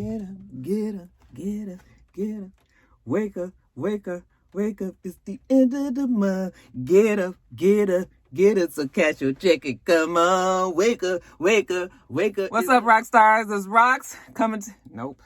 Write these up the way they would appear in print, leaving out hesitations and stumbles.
get up, get up, get up, get up. Wake up, wake up, wake up. It's the end of the month. Get up, get up, get up. So cash your check and come on. Wake up, wake up, wake up. What's up, Roxstars? It's Rox coming to... Nope.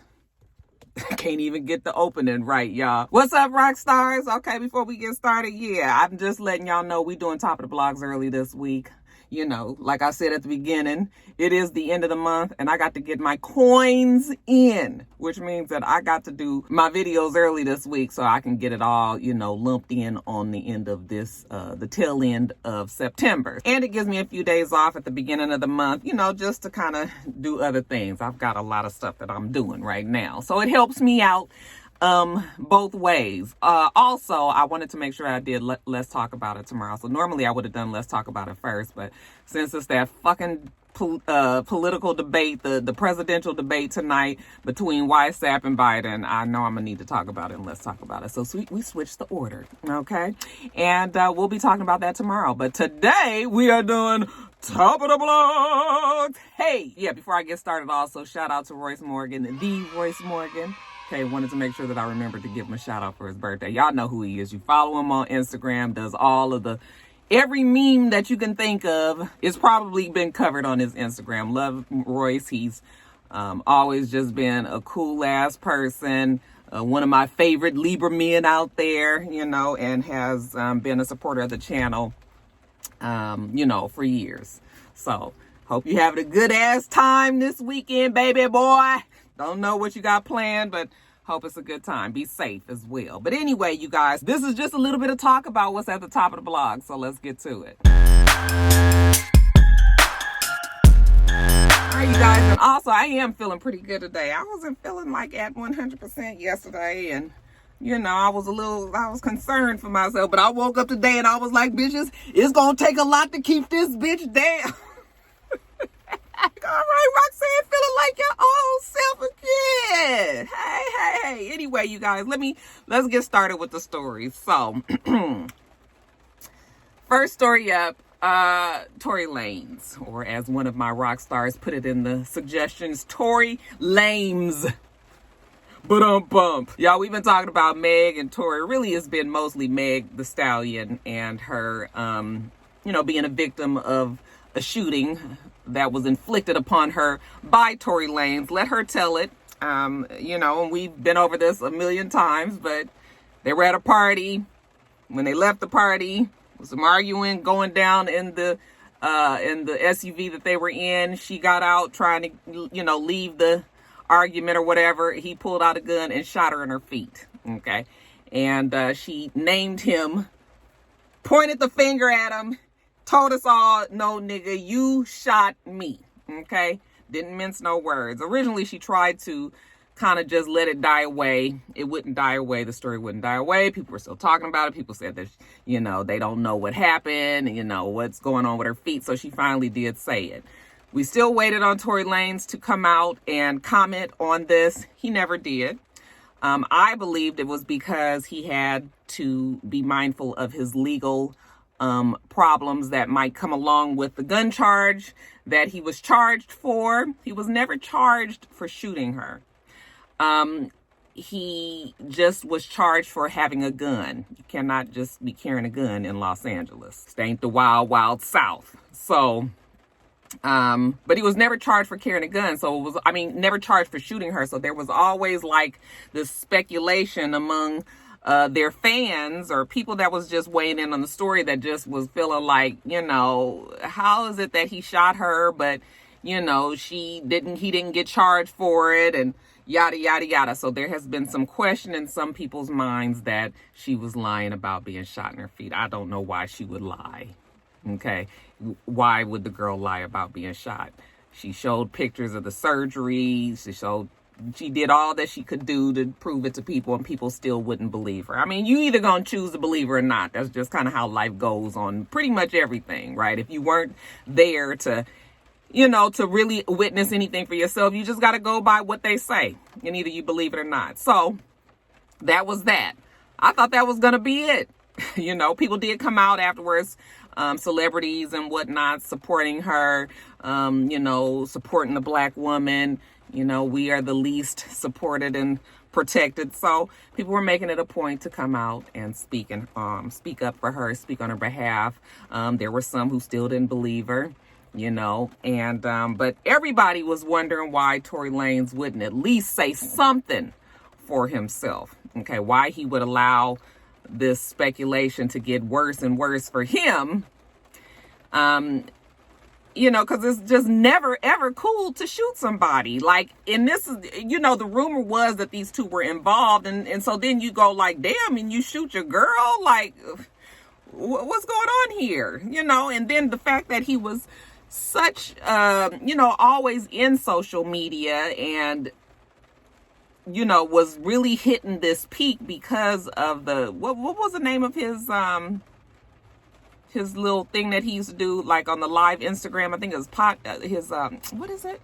Can't even get the opening right, y'all. What's up, Roxstars? Okay, before we get started, yeah, I'm just letting y'all know we doing top of the blogs early this week. You know, like I said at the beginning, it is the end of the month and I got to get my coins in, which means that I got to do my videos early this week so I can get it all, you know, lumped in on the end of this, the tail end of September. And it gives me a few days off at the beginning of the month, you know, just to kind of do other things. I've got a lot of stuff that I'm doing right now. So it helps me out both ways. Also, I wanted to make sure I did Let's Talk About It tomorrow. So normally I would have done Let's Talk About It first, but since it's that fucking political debate, the presidential debate tonight between WhatsApp and Biden, I know I'm gonna need to talk about it and Let's Talk About It. So we switched the order, okay? And we'll be talking about that tomorrow. But today we are doing Top of the Blogs. Hey, yeah, before I get started, also shout out to Royce Morgan, the Royce Morgan. Okay, wanted to make sure that I remembered to give him a shout out for his birthday. Y'all know who he is. You follow him on Instagram, does all of every meme that you can think of is probably been covered on his Instagram. Love Royce. He's always just been a cool ass person. One of my favorite Libra men out there, you know, and has been a supporter of the channel, you know, for years. So hope you having a good ass time this weekend, baby boy. Don't know what you got planned, but hope it's a good time. Be safe as well. But anyway, you guys, this is just a little bit of talk about what's at the top of the blog. So let's get to it. All right, you guys. And also, I am feeling pretty good today. I wasn't feeling like at 100% yesterday. And, you know, I was concerned for myself. But I woke up today and I was like, bitches, it's going to take a lot to keep this bitch down. All right, Roxanne, feeling like your own self again. Hey. Anyway, you guys, let's get started with the stories. So, first story up, Tory Lanez, or as one of my rock stars put it in the suggestions, Tory Lanez. Bump. Y'all, we've been talking about Meg and Tory. Really, it's been mostly Meg the Stallion and her, you know, being a victim of a shooting that was inflicted upon her by Tory Lanez. Let her tell it. You know, and we've been over this a million times, but they were at a party. When they left the party, some arguing going down in the SUV that they were in. She got out trying to, you know, leave the argument or whatever. He pulled out a gun and shot her in her feet. Okay. And she named him, pointed the finger at him, told us all, no, nigga, you shot me, okay? Didn't mince no words. Originally, she tried to kind of just let it die away. It wouldn't die away. The story wouldn't die away. People were still talking about it. People said that, you know, they don't know what happened, you know, what's going on with her feet. So she finally did say it. We still waited on Tory Lanez to come out and comment on this. He never did. I believed it was because he had to be mindful of his legal problems that might come along with the gun charge that he was charged for. He was never charged for shooting her. He just was charged for having a gun. You cannot just be carrying a gun in Los Angeles. It ain't the wild, wild South. So, but he was never charged for carrying a gun. So it was, never charged for shooting her. So there was always like this speculation among their fans or people that was just weighing in on the story that just was feeling like, you know, how is it that he shot her, but, you know, he didn't get charged for it and yada, yada, yada. So there has been some question in some people's minds that she was lying about being shot in her feet. I don't know why she would lie. Okay. Why would the girl lie about being shot? She showed pictures of the surgery. She did all that she could do to prove it to people, and people still wouldn't believe her. I mean, you either gonna choose to believe her or not. That's just kind of how life goes on pretty much everything, right? If you weren't there to, you know, to really witness anything for yourself, you just got to go by what they say, and either you believe it or not. So that was that. I thought that was gonna be it. You know, people did come out afterwards, celebrities and whatnot, supporting her, you know, supporting the black woman, You know, we are the least supported and protected. So people were making it a point to come out and speak up for her, speak on her behalf. There were some who still didn't believe her, you know, and but everybody was wondering why Tory Lanez wouldn't at least say something for himself. Okay, why he would allow this speculation to get worse and worse for him. You know, because it's just never, ever cool to shoot somebody. Like, and this is, you know, the rumor was that these two were involved. And so then you go like, damn, and you shoot your girl? Like, what's going on here? You know, and then the fact that he was such, you know, always in social media and, you know, was really hitting this peak because of the, what was the name of his little thing that he used to do, like on the live Instagram? I think it was what is it?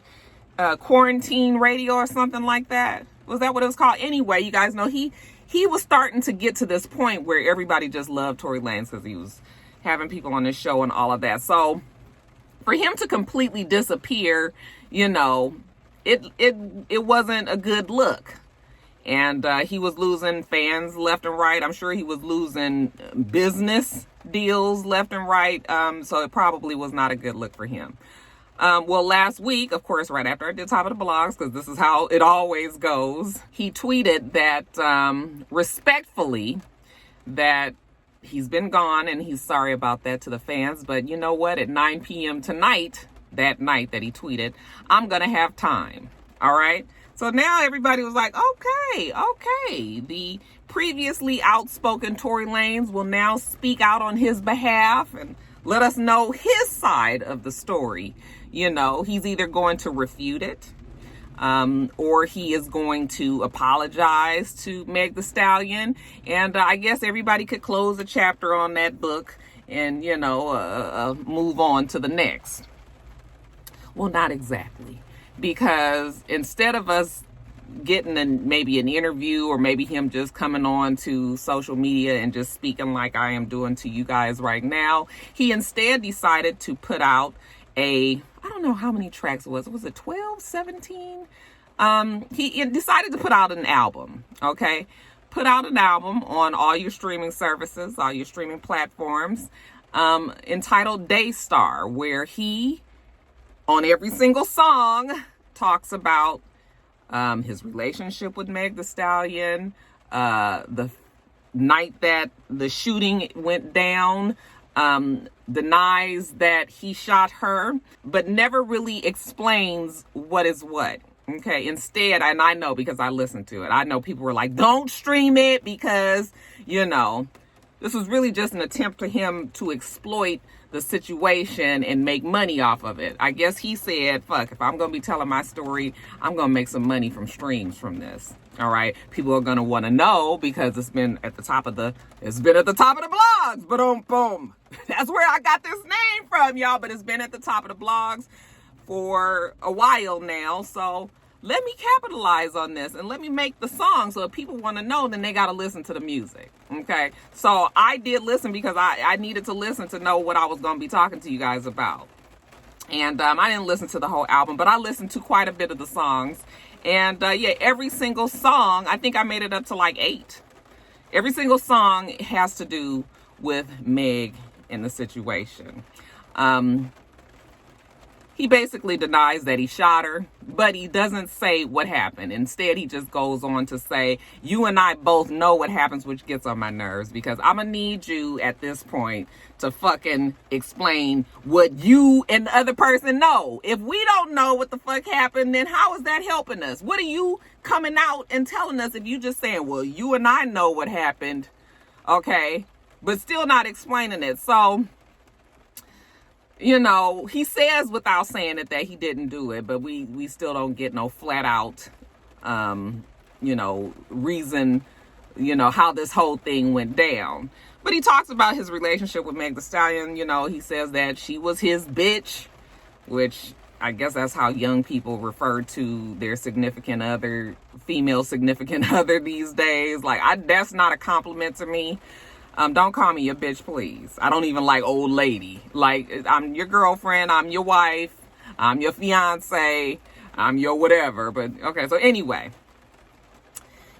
Quarantine radio or something like that. Was that what it was called? Anyway, you guys know he was starting to get to this point where everybody just loved Tory Lanez because he was having people on his show and all of that. So for him to completely disappear, you know, it wasn't a good look. And he was losing fans left and right. I'm sure he was losing business deals left and right. So it probably was not a good look for him. Well, last week, of course, right after I did top of the blogs, because this is how it always goes, he tweeted that respectfully that he's been gone and he's sorry about that to the fans. But you know what? At 9 p.m. tonight, that night that he tweeted, I'm going to have time. All right. So now everybody was like, okay. The previously outspoken Tory Lanez will now speak out on his behalf and let us know his side of the story. You know, he's either going to refute it, or he is going to apologize to Meg Thee Stallion. And I guess everybody could close a chapter on that book and, you know, move on to the next. Well, not exactly. Because instead of us getting maybe an interview or maybe him just coming on to social media and just speaking like I am doing to you guys right now, he instead decided to put out I don't know how many tracks it was. Was it 12, 17? He decided to put out an album, okay? Put out an album on all your streaming services, all your streaming platforms, entitled Daystar, where he, on every single song, talks about his relationship with Meg Thee Stallion, the night that the shooting went down, denies that he shot her, but never really explains what is what. Okay, instead, and I know because I listened to it, I know people were like, don't stream it because, you know, this was really just an attempt for him to exploit the situation and make money off of it. I guess he said, fuck, if I'm going to be telling my story, I'm going to make some money from streams from this. All right. People are going to want to know because it's been at the top of the blogs. Boom, boom. That's where I got this name from, y'all. But it's been at the top of the blogs for a while now. So let me capitalize on this and let me make the song. So if people want to know, then they got to listen to the music. Okay. So I did listen because I needed to listen to know what I was going to be talking to you guys about. And I didn't listen to the whole album, but I listened to quite a bit of the songs. And yeah, every single song, I think I made it up to like 8. Every single song has to do with Meg and the situation. He basically denies that he shot her, but he doesn't say what happened. Instead, he just goes on to say, you and I both know what happens, which gets on my nerves because I'm going to need you at this point to fucking explain what you and the other person know. If we don't know what the fuck happened, then how is that helping us? What are you coming out and telling us if you just saying, well, you and I know what happened, okay, but still not explaining it? So, you know, he says without saying it that he didn't do it, but we still don't get no flat out, you know, reason, you know, how this whole thing went down. But he talks about his relationship with Meg Thee Stallion. You know, he says that she was his bitch, which I guess that's how young people refer to their significant other, female significant other these days. Like, that's not a compliment to me. Don't call me your bitch, please. I don't even like old lady. Like, I'm your girlfriend. I'm your wife. I'm your fiance. I'm your whatever. But okay, so anyway,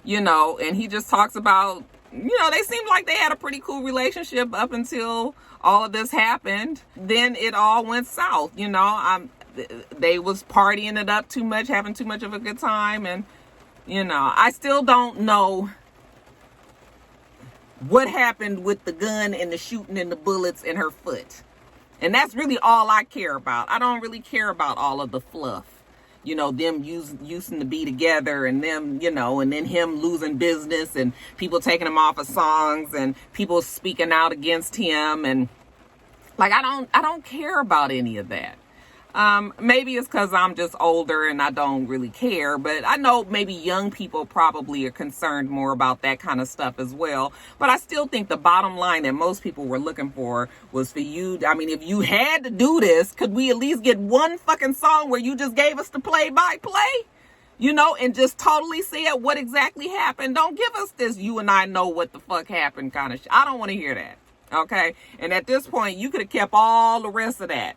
you know, and he just talks about, you know, they seemed like they had a pretty cool relationship up until all of this happened. Then it all went south, you know. They was partying it up too much, having too much of a good time. And, you know, I still don't know what happened with the gun and the shooting and the bullets in her foot. And that's really all I care about. I don't really care about all of the fluff. You know, them using to be together and them, you know, and then him losing business and people taking him off of songs and people speaking out against him. And like, I don't care about any of that. Maybe it's because I'm just older and I don't really care, but I know maybe young people probably are concerned more about that kind of stuff as well. But I still think the bottom line that most people were looking for was for you. I mean, if you had to do this, could we at least get one fucking song where you just gave us the play-by-play? You know, and just totally said what exactly happened. Don't give us this you and I know what the fuck happened kind of shit. I don't want to hear that. Okay? And at this point, you could have kept all the rest of that.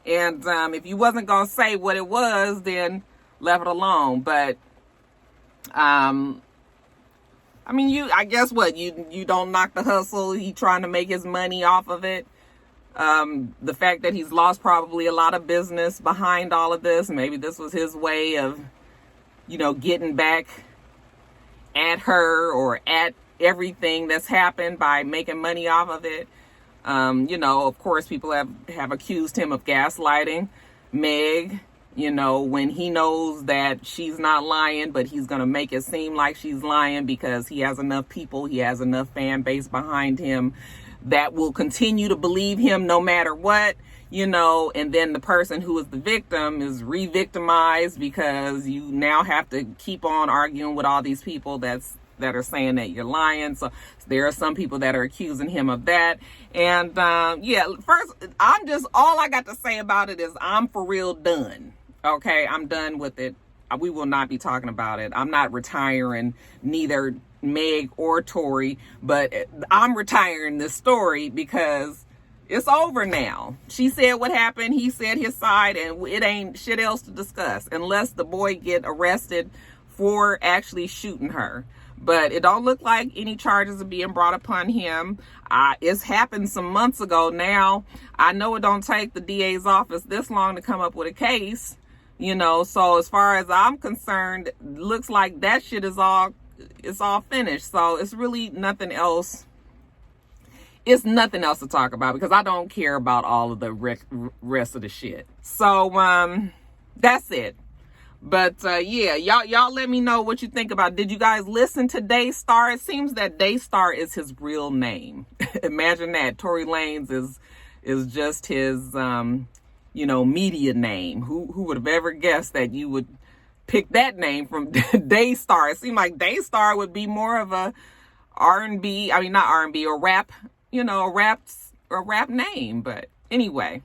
And if you wasn't going to say what it was, then left it alone. But, I mean, I guess what? You don't knock the hustle. He trying to make his money off of it. The fact that he's lost probably a lot of business behind all of this. Maybe this was his way of, you know, getting back at her or at everything that's happened by making money off of it. You know, of course, people have accused him of gaslighting Meg, you know, when he knows that she's not lying, but he's going to make it seem like she's lying because he has enough people, he has enough fan base behind him that will continue to believe him no matter what, you know, and then the person who is the victim is re-victimized because you now have to keep on arguing with all these people that are saying that you're lying. So there are some people that are accusing him of that. And yeah, first, all I got to say about it is I'm for real done. Okay, I'm done with it. We will not be talking about it. I'm not retiring neither Meg or Tory, but I'm retiring this story because it's over now. She said what happened. He said his side, and it ain't shit else to discuss unless the boy get arrested for actually shooting her. But it don't look like any charges are being brought upon him. It's happened some months ago now. I know it don't take the DA's office this long to come up with a case, you know. So as far as I'm concerned, looks like that shit is all finished. So it's really nothing else. It's nothing else to talk about because I don't care about all of the rest of the shit. So that's it. But yeah, y'all let me know what you think about it. Did you guys listen to Daystar? It seems that Daystar is his real name. Imagine that. Tory Lanez is just his you know, media name. Who would have ever guessed that you would pick that name from Daystar? It seemed like Daystar would be more of a R&B, I mean not R&B, or rap, you know, a rap name. But anyway,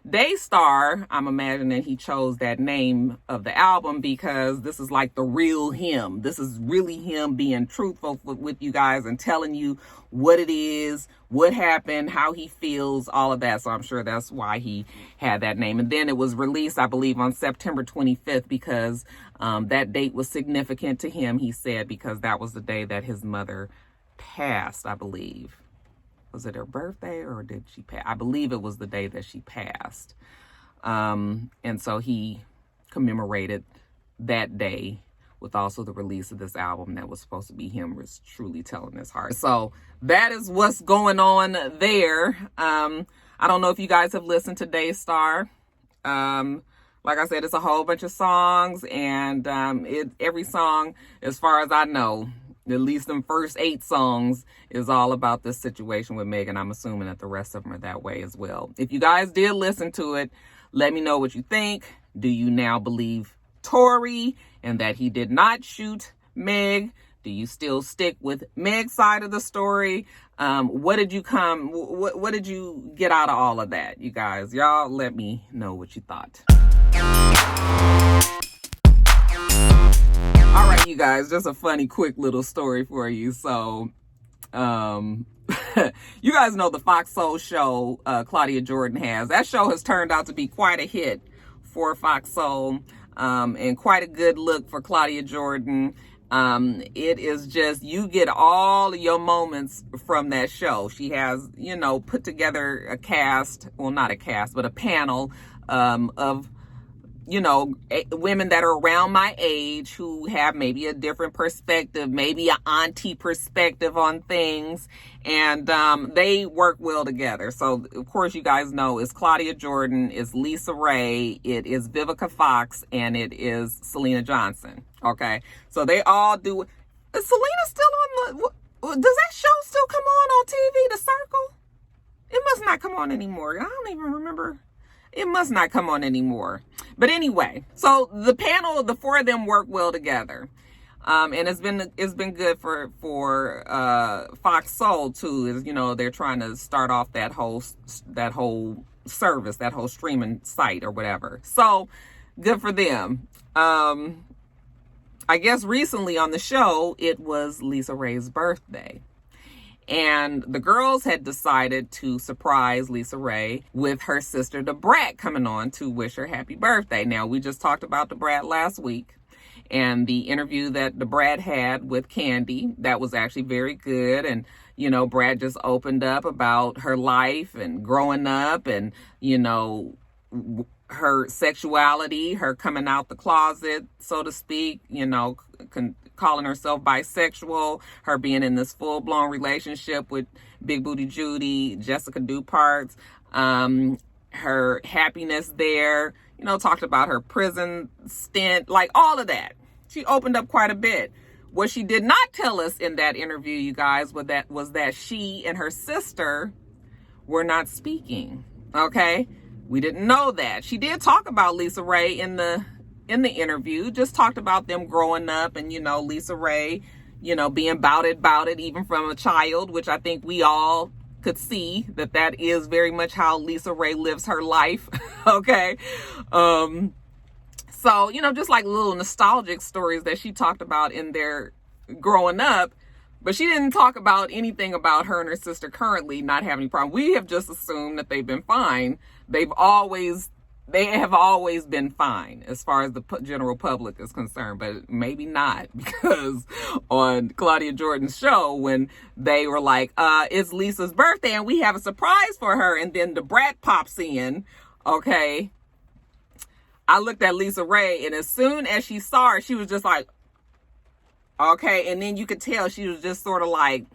Daystar, I'm imagining he chose that name of the album because this is like the real him. This is really him being truthful with you guys and telling you what it is, what happened, how he feels, all of that. So I'm sure that's why he had that name. And then it was released, I believe, on September 25th because that date was significant to him, he said, because that was the day that his mother passed, I believe. Was it her birthday or did she pass? I believe it was the day that she passed. And so he commemorated that day with also the release of this album that was supposed to be him truly telling his heart. So that is what's going on there. I don't know if you guys have listened to Daystar. Like I said, it's a whole bunch of songs, and every song, as far as I know, at least the first 8 songs is all about this situation with Meg, and I'm assuming that the rest of them are that way as well. If you guys did listen to it, let me know what you think. Do you now believe Tory and that he did not shoot Meg? Do you still stick with Meg's side of the story? What did you get out of all of that, you guys? Y'all let me know what you thought. All right, you guys, just a funny, quick little story for you. So, you guys know the XOXO show Claudia Jordan has. That show has turned out to be quite a hit for XOXO. and quite a good look for Claudia Jordan. It is just, you get all of your moments from that show. She has, you know, put together a cast, well, not a cast, but a panel of, you know, women that are around my age who have maybe a different perspective, maybe an auntie perspective on things, and they work well together. So, of course, you guys know it's Claudia Jordan, it's LisaRaye, it is Vivica Fox, and it is Selena Johnson. Okay, so they all do. Is Selena still on the? Does that show still come on TV, The Circle? It must not come on anymore. I don't even remember. It must not come on anymore. But anyway, so the panel, the four of them work well together. And it's been good for Fox Soul too. Is, you know, they're trying to start off that whole service, that whole streaming site or whatever. So good for them. I guess recently on the show, it was LisaRaye's birthday. And the girls had decided to surprise LisaRaye with her sister, The Brat, coming on to wish her happy birthday. Now, we just talked about The Brat last week. And the interview that The Brat had with Candy, that was actually very good. And, you know, Brat just opened up about her life and growing up and, you know, her sexuality, her coming out the closet, so to speak, you know, calling herself bisexual, her being in this full-blown relationship with Big Booty Judy, Jessica Duparts, her happiness there, you know, talked about her prison stint, like all of that. She opened up quite a bit. What she did not tell us in that interview, you guys, was that she and her sister were not speaking, okay? We didn't know that. She did talk about LisaRaye in the interview, just talked about them growing up and, you know, LisaRaye, you know, being about it, even from a child, which I think we all could see that is very much how LisaRaye lives her life. Okay. So, you know, just like little nostalgic stories that she talked about in their growing up, but she didn't talk about anything about her and her sister currently not having any problem. We have just assumed that they've been fine. They have always been fine as far as the general public is concerned, but maybe not, because on Claudia Jordan's show, when they were like, it's Lisa's birthday and we have a surprise for her, and then the Brat pops in, okay, I looked at LisaRaye, and as soon as she saw her, she was just like, okay, and then you could tell she was just sort of like,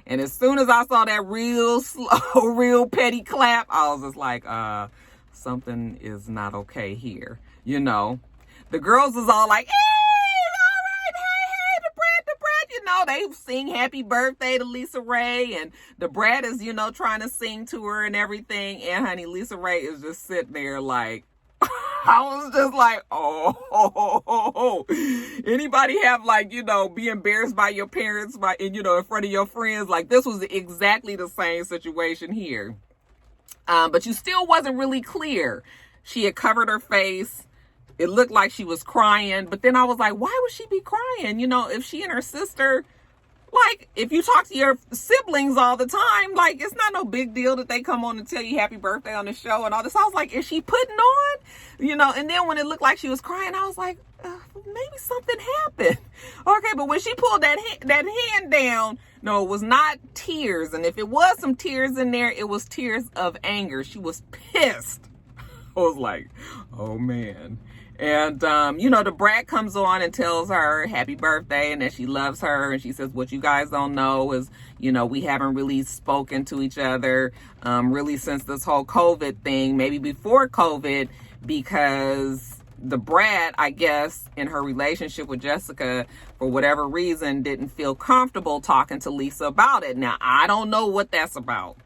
and as soon as I saw that real slow, real petty clap, I was just like, something is not okay here. You know, the girls is all like, hey, all right, hey, the Brat, you know, they sing happy birthday to LisaRaye, and the Brat is, you know, trying to sing to her and everything. And honey, LisaRaye is just sitting there like, I was just like, oh. Anybody have, like, you know, be embarrassed by your parents, and, you know, in front of your friends? Like, this was exactly the same situation here. But you still wasn't really clear. She had covered her face. It looked like she was crying. But then I was like, why would she be crying? You know, if she and her sister, like, if you talk to your siblings all the time, like, it's not no big deal that they come on and tell you happy birthday on the show and all this. I was like, is she putting on? You know, and then when it looked like she was crying, I was like, maybe something happened. Okay, but when she pulled that hand down, no, it was not tears. And if it was some tears in there, it was tears of anger. She was pissed. I was like, oh, man. And, you know, the Brat comes on and tells her happy birthday and that she loves her. And she says, what you guys don't know is, you know, we haven't really spoken to each other really since this whole COVID thing, maybe before COVID, because the Brat, I guess, in her relationship with Jessica, for whatever reason, didn't feel comfortable talking to Lisa about it. Now, I don't know what that's about.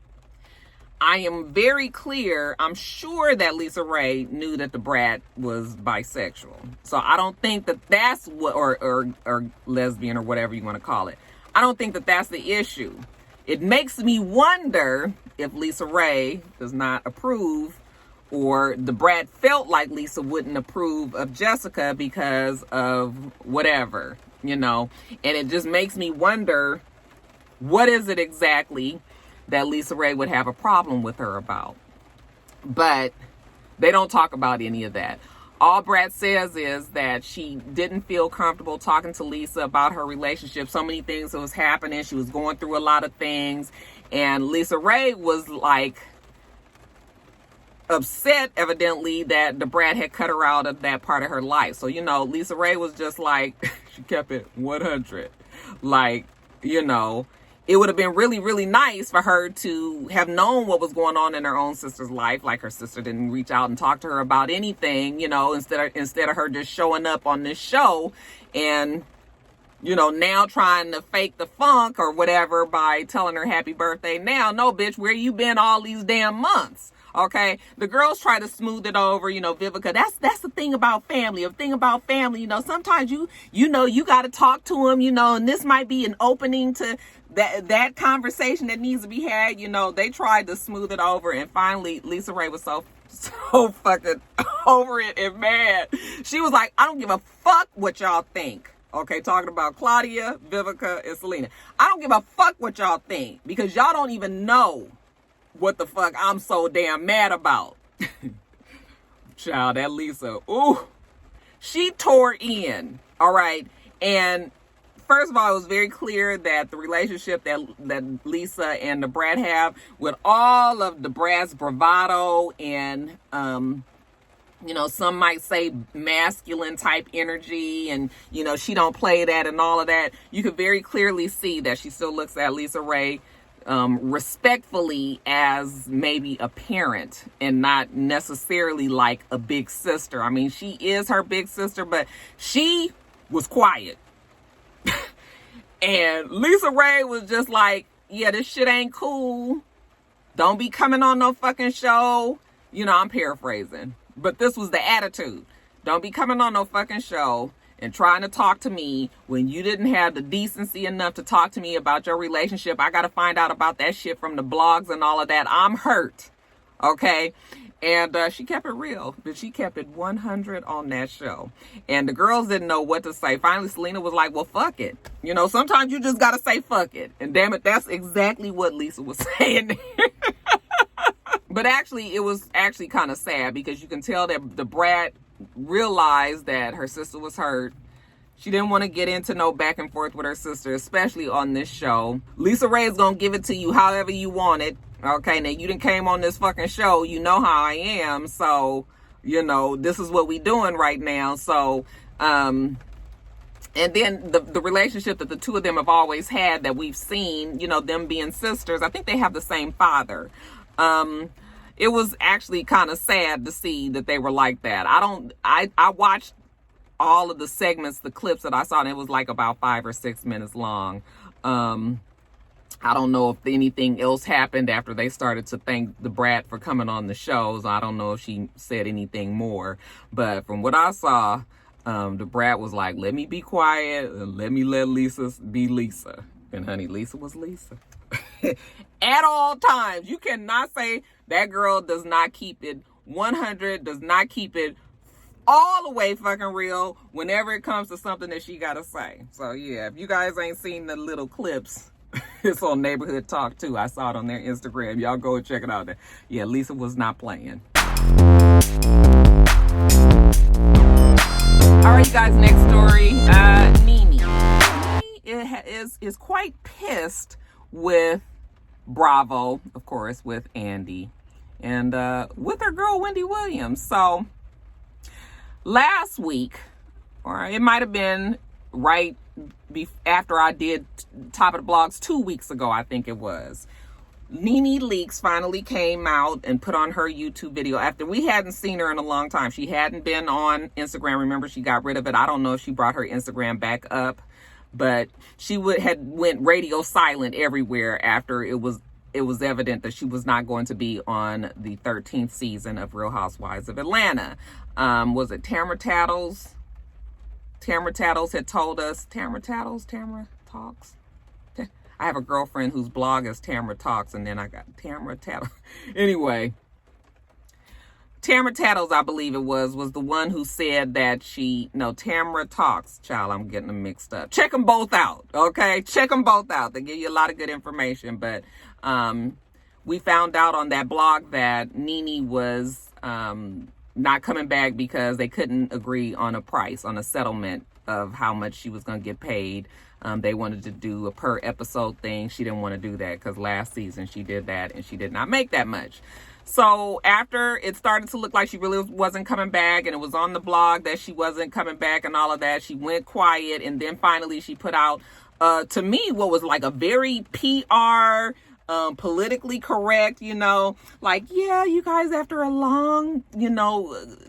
I am very clear. I'm sure that LisaRaye knew that the Brat was bisexual. So I don't think that that's what, or lesbian or whatever you want to call it. I don't think that that's the issue. It makes me wonder if LisaRaye does not approve, or the Brat felt like Lisa wouldn't approve of Jessica because of whatever, you know. And it just makes me wonder, what is it exactly that LisaRaye would have a problem with her about? But they don't talk about any of that. All Brat says is that she didn't feel comfortable talking to Lisa about her relationship. So many things that was happening. She was going through a lot of things. And LisaRaye was like upset, evidently, that the Brat had cut her out of that part of her life. So, LisaRaye was just like, she kept it 100. Like, it would have been really, really nice for her to have known what was going on in her own sister's life. Like, her sister didn't reach out and talk to her about anything, instead of her just showing up on this show and, now trying to fake the funk or whatever by telling her happy birthday now. No, bitch, where you been all these damn months? Okay, the girls try to smooth it over, Vivica. That's the thing about family. Sometimes you got to talk to them, and this might be an opening to that conversation that needs to be had. They tried to smooth it over, and finally LisaRaye was so fucking over it and mad. She was like, I don't give a fuck what y'all think. Okay, talking about Claudia, Vivica, and Selena. I don't give a fuck what y'all think, because y'all don't even know what the fuck I'm so damn mad about. Child, that Lisa, ooh, she tore in, all right? And first of all, it was very clear that the relationship that Lisa and the Brat have, with all of the Brat's bravado and, some might say masculine type energy, and, she don't play that and all of that, you could very clearly see that she still looks at LisaRaye respectfully as maybe a parent and not necessarily like a big sister. I mean, she is her big sister, but she was quiet. And LisaRaye was just like, yeah, this shit ain't cool. Don't be coming on no fucking show. I'm paraphrasing, but this was the attitude. Don't be coming on no fucking show and trying to talk to me when you didn't have the decency enough to talk to me about your relationship. I got to find out about that shit from the blogs and all of that. I'm hurt. Okay. And she kept it real, but she kept it 100 on that show. And the girls didn't know what to say. Finally, Selena was like, well, fuck it. Sometimes you just got to say fuck it. And damn it, that's exactly what Lisa was saying. But actually, it was actually kind of sad, because you can tell that the Brat realized that her sister was hurt. She didn't want to get into no back and forth with her sister, especially on this show. LisaRaye is going to give it to you however you want it. Okay, now you done came on this fucking show. You know how I am. So, this is what we doing right now. So, and then the relationship that the two of them have always had that we've seen, them being sisters, I think they have the same father. It was actually kind of sad to see that they were like that. I watched all of the segments, the clips that I saw, and it was like about 5 or 6 minutes long. I don't know if anything else happened after they started to thank the Brat for coming on the shows. I don't know if she said anything more, but from what I saw, the Brat was like, let me be quiet and let Lisa be Lisa. And honey, Lisa was Lisa. At all times. You cannot say that girl does not keep it 100, does not keep it all the way fucking real whenever it comes to something that she gotta say. So yeah, if you guys ain't seen the little clips, it's on Neighborhood Talk too. I saw it on their Instagram. Y'all go and check it out there. Yeah, Lisa was not playing. All right, you guys, next story. Nene is quite pissed with Bravo, of course, with Andy, and with her girl Wendy Williams. So last week, or it might have been right after I did Top of the Blogs 2 weeks ago, I think it was, Nene Leakes finally came out and put on her YouTube video after we hadn't seen her in a long time. She hadn't been on Instagram. Remember, she got rid of it. I don't know if she brought her Instagram back up, but she went radio silent everywhere after it was evident that she was not going to be on the 13th season of Real Housewives of Atlanta. Was it Tamra Tattles? Tamra Tattles had told us, Tamra Talks? I have a girlfriend whose blog is Tamra Talks, and then I got Tamra Tattles. Anyway, Tamra Tattles, I believe it was the one who said that Tamra Talks. Child, I'm getting them mixed up. Check them both out, okay? Check them both out. They give you a lot of good information, but we found out on that blog that Nene was not coming back because they couldn't agree on a price, on a settlement of how much she was going to get paid. They wanted to do a per episode thing. She didn't want to do that because last season she did that and she did not make that much. So after it started to look like she really wasn't coming back, and it was on the blog that she wasn't coming back and all of that, she went quiet. And then finally she put out, to me, what was like a very PR, politically correct, like, yeah, you guys, after a long,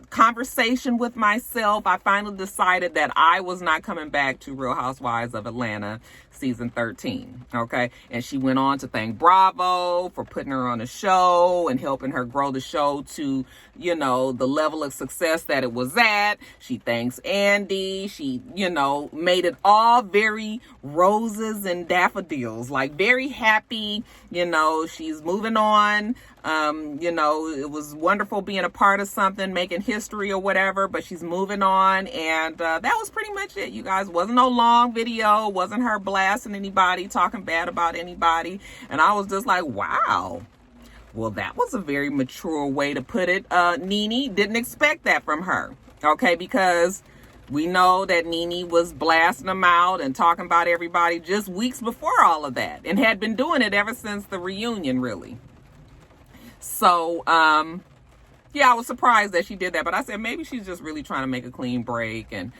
conversation with myself, I finally decided that I was not coming back to Real Housewives of Atlanta season 13. Okay. And she went on to thank Bravo for putting her on the show and helping her grow the show to, the level of success that it was at. She thanks Andy. She, made it all very roses and daffodils, like very happy. She's moving on. It was wonderful being a part of something, making history or whatever, but she's moving on. And that was pretty much it, you guys. Wasn't no long video, wasn't her blasting anybody, talking bad about anybody. And I was just like, wow. Well, that was a very mature way to put it. Nene didn't expect that from her, okay? Because we know that Nene was blasting them out and talking about everybody just weeks before all of that, and had been doing it ever since the reunion, really. So, yeah, I was surprised that she did that, but I said maybe she's just really trying to make a clean break and,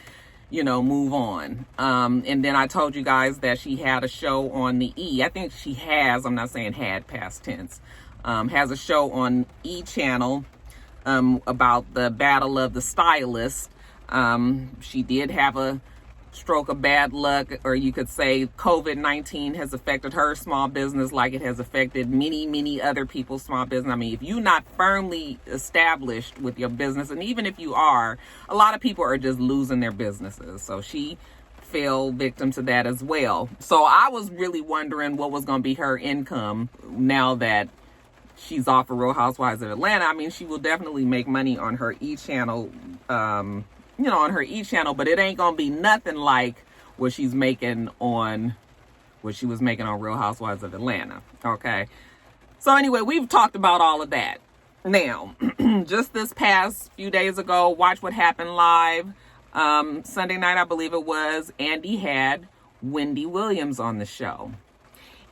move on. And then I told you guys that she had a show on the E. I think she has, I'm not saying had, past tense, has a show on E channel, about the battle of the stylists. She did have a stroke of bad luck, or you could say COVID-19 has affected her small business like it has affected many other people's small business. I mean, if you're not firmly established with your business, and even if you are, a lot of people are just losing their businesses. So she fell victim to that as well. So I was really wondering what was going to be her income now that she's off of Real Housewives of Atlanta. I mean, she will definitely make money on her E channel, on her E channel, but it ain't gonna be nothing like what she was making on Real Housewives of Atlanta. Okay. So anyway, we've talked about all of that. Now, just this past few days ago, Watch What Happened Live, Sunday night, I believe it was, Andy had Wendy Williams on the show.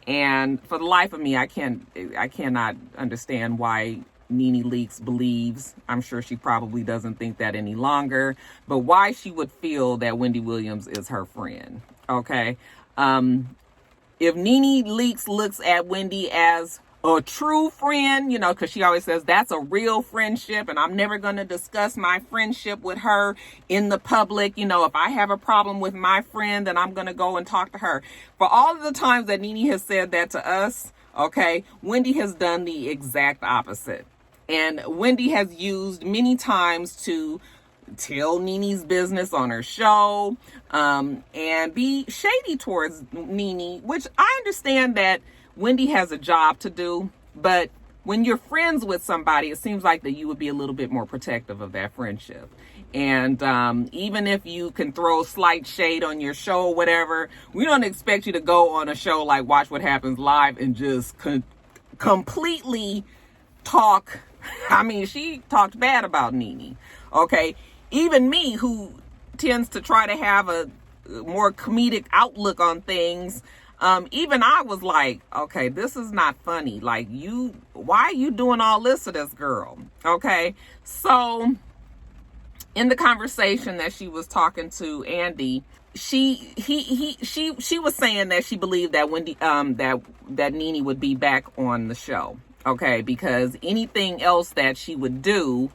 And for the life of me, I cannot understand why Nene Leakes believes, I'm sure she probably doesn't think that any longer, but why she would feel that Wendy Williams is her friend. Okay. If Nene Leakes looks at Wendy as a true friend, because she always says that's a real friendship and I'm never going to discuss my friendship with her in the public. If I have a problem with my friend, then I'm going to go and talk to her. For all of the times that Nene has said that to us, okay, Wendy has done the exact opposite. And Wendy has used many times to tell Nene's business on her show, and be shady towards Nene, which I understand that Wendy has a job to do, but when you're friends with somebody, it seems like that you would be a little bit more protective of that friendship. And even if you can throw slight shade on your show or whatever, we don't expect you to go on a show like Watch What Happens Live and just completely talk. I mean, she talked bad about Nene. Okay. Even me, who tends to try to have a more comedic outlook on things, even I was like, okay, this is not funny. Like, why are you doing all this to this girl? Okay. So in the conversation that she was talking to Andy, she was saying that she believed that Wendy, that Nene would be back on the show. Okay. Because anything else that she would do,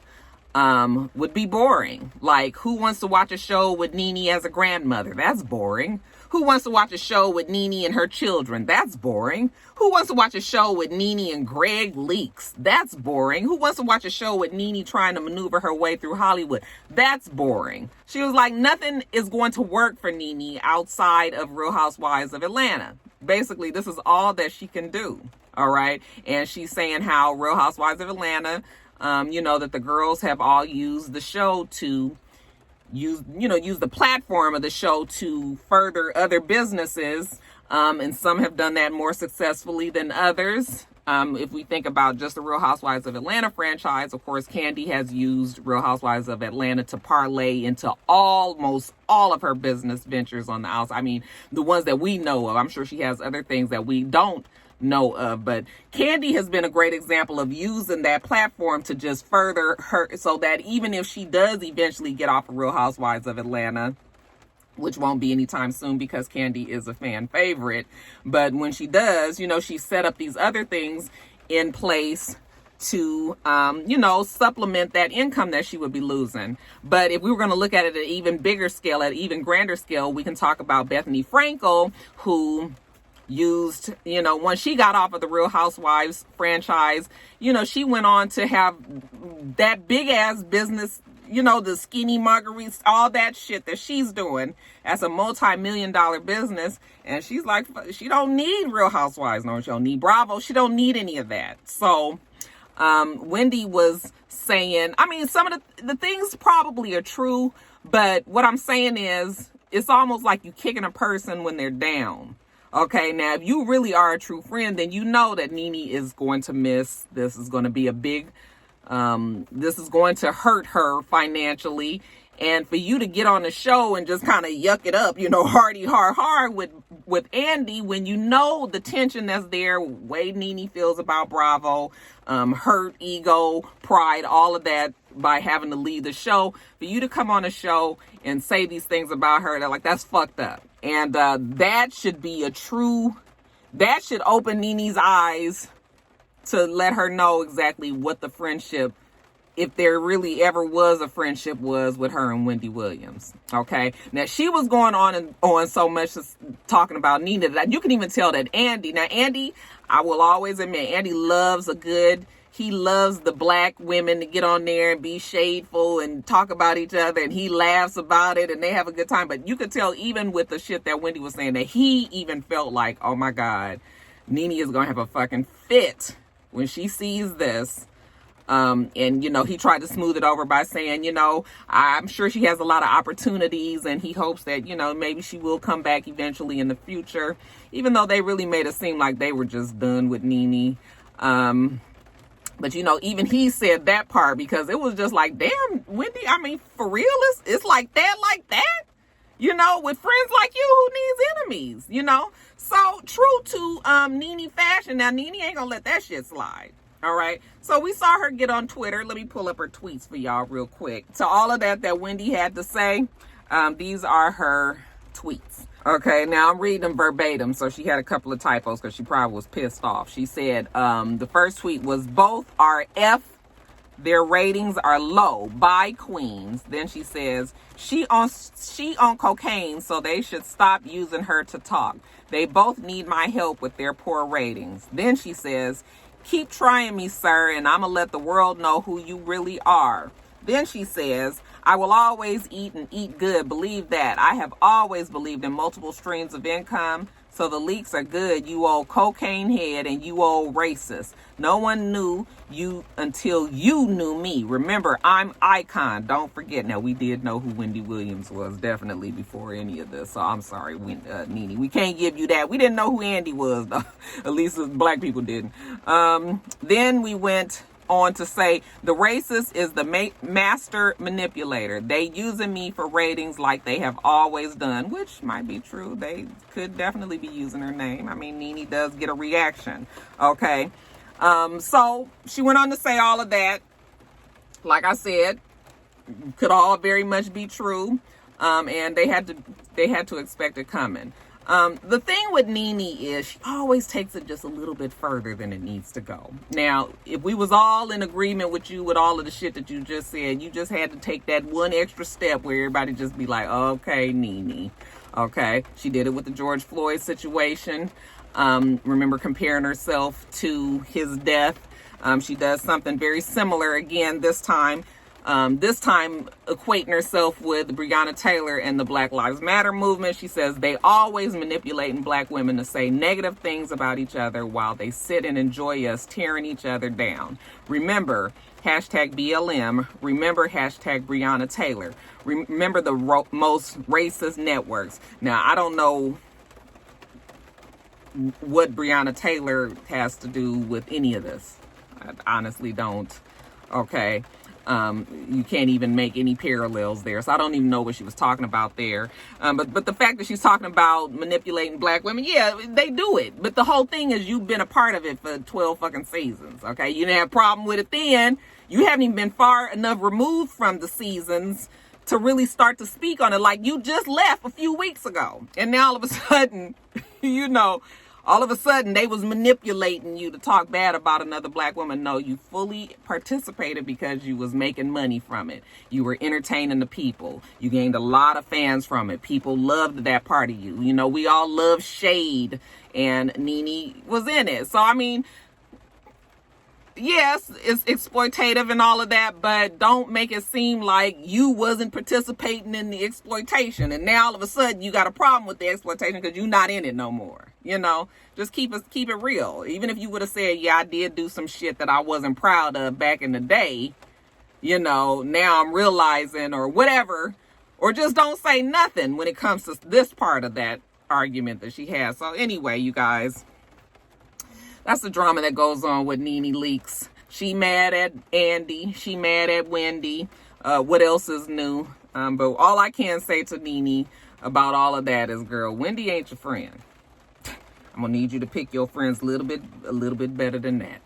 would be boring. Like, who wants to watch a show with Nene as a grandmother? That's boring. Who wants to watch a show with Nene and her children? That's boring. Who wants to watch a show with Nene and Greg Leakes? That's boring. Who wants to watch a show with Nene trying to maneuver her way through Hollywood? That's boring. She was like, nothing is going to work for Nene outside of Real Housewives of Atlanta. Basically, this is all that she can do. All right. And she's saying how Real Housewives of Atlanta, that the girls have all used the show to use the platform of the show to further other businesses. And some have done that more successfully than others. If we think about just the Real Housewives of Atlanta franchise, of course, Kandi has used Real Housewives of Atlanta to parlay into almost all of her business ventures on the outside. I mean, the ones that we know of. I'm sure she has other things that we don't know of, but Kandi has been a great example of using that platform to just further her, so that even if she does eventually get off of Real Housewives of Atlanta, which won't be anytime soon because Kandi is a fan favorite, but when she does, you know, she set up these other things in place to, you know, supplement that income that she would be losing. But if we were going to look at it at an even bigger scale, at an even grander scale, we can talk about Bethany Frankel, who used, you know, once she got off of the Real Housewives franchise, you know, she went on to have that big ass business, you know, the skinny margaritas, all that shit that she's doing as a multi-million-dollar business. And she's like, she don't need Real Housewives, no, she don't need Bravo, she don't need any of that. So Wendy was saying, I mean, some of the things probably are true, but what I'm saying is, it's almost like you kicking a person when they're down. Okay, now if you really are a true friend, then you know that Nene is going to miss. This is going to be a big, this is going to hurt her financially. And for you to get on the show and just kind of yuck it up, you know, hard with Andy, when you know the tension that's there, way Nene feels about Bravo, hurt, ego, pride, all of that by having to leave the show, for you to come on the show and say these things about her, they're like, that's fucked up. And that should be that should open Nene's eyes to let her know exactly what the friendship, if there really ever was a friendship, was with her and Wendy Williams. Okay. Now she was going on so much talking about Nene that you can even tell that Andy, I will always admit, Andy he loves the black women to get on there and be shadeful and talk about each other, and he laughs about it and they have a good time. But you could tell even with the shit that Wendy was saying that he even felt like, oh my God, Nene is going to have a fucking fit when she sees this. And, you know, he tried to smooth it over by saying, you know, I'm sure she has a lot of opportunities and he hopes that, you know, maybe she will come back eventually in the future, even though they really made it seem like they were just done with Nene. But, you know, even he said that part because it was just like, damn, Wendy, I mean, for real, it's like that, you know, with friends like you, who needs enemies, you know? So true to Nene fashion. Now, Nene ain't gonna let that shit slide. All right. So we saw her get on Twitter. Let me pull up her tweets for y'all real quick. To all of that Wendy had to say, these are her tweets. Okay, now I'm reading them verbatim. So she had a couple of typos because she probably was pissed off. She said, the first tweet was, both are F. Their ratings are low. Bye, queens. Then she says, she on cocaine, so they should stop using her to talk. They both need my help with their poor ratings. Then she says, keep trying me, sir, and I'm going to let the world know who you really are. Then she says, I will always eat and eat good. Believe that. I have always believed in multiple streams of income. So the leaks are good, you old cocaine head and you old racist. No one knew you until you knew me. Remember, I'm icon. Don't forget. Now, we did know who Wendy Williams was definitely before any of this. So I'm sorry, Nene. We can't give you that. We didn't know who Andy was, though. At least black people didn't. Then we went on to say, the racist is the master manipulator. They using me for ratings like they have always done, which might be true. They could definitely be using her name. I mean, Nene does get a reaction. Okay. So she went on to say all of that. Like I said, could all very much be true. And they had to expect it coming. The thing with Nene is she always takes it just a little bit further than it needs to go. Now, if we was all in agreement with you with all of the shit that you just said, you just had to take that one extra step where everybody just be like, okay, Nene. Okay. She did it with the George Floyd situation. Remember comparing herself to his death. She does something very similar again this time equating herself with Breonna Taylor and the Black Lives Matter movement. She says they always manipulating black women to say negative things about each other while they sit and enjoy us tearing each other down. Remember, hashtag BLM. Remember, hashtag Breonna Taylor. Remember the most racist networks. Now, I don't know what Breonna Taylor has to do with any of this. I honestly don't. Okay. You can't even make any parallels there. So I don't even know what she was talking about there. But the fact that she's talking about manipulating black women, yeah, they do it. But the whole thing is you've been a part of it for 12 fucking seasons. Okay. You didn't have a problem with it then. You haven't even been far enough removed from the seasons to really start to speak on it. Like, you just left a few weeks ago. And now all of a sudden, you know, all of a sudden they was manipulating you to talk bad about another black woman. No, you fully participated because you was making money from it. You were entertaining the people. You gained a lot of fans from it. People loved that part of you. You know, we all love shade, and Nene was in it. So, I mean, yes, it's exploitative and all of that, but don't make it seem like you wasn't participating in the exploitation. And now all of a sudden you got a problem with the exploitation because you're not in it no more. You know, just keep it real. Even if you would have said, yeah, I did do some shit that I wasn't proud of back in the day, you know, now I'm realizing, or whatever, or just don't say nothing when it comes to this part of that argument that she has. So anyway, you guys, that's the drama that goes on with Nene Leakes. She mad at Andy. She mad at Wendy. What else is new? But all I can say to Nene about all of that is, girl, Wendy ain't your friend. I'm gonna need you to pick your friends a little bit better than that.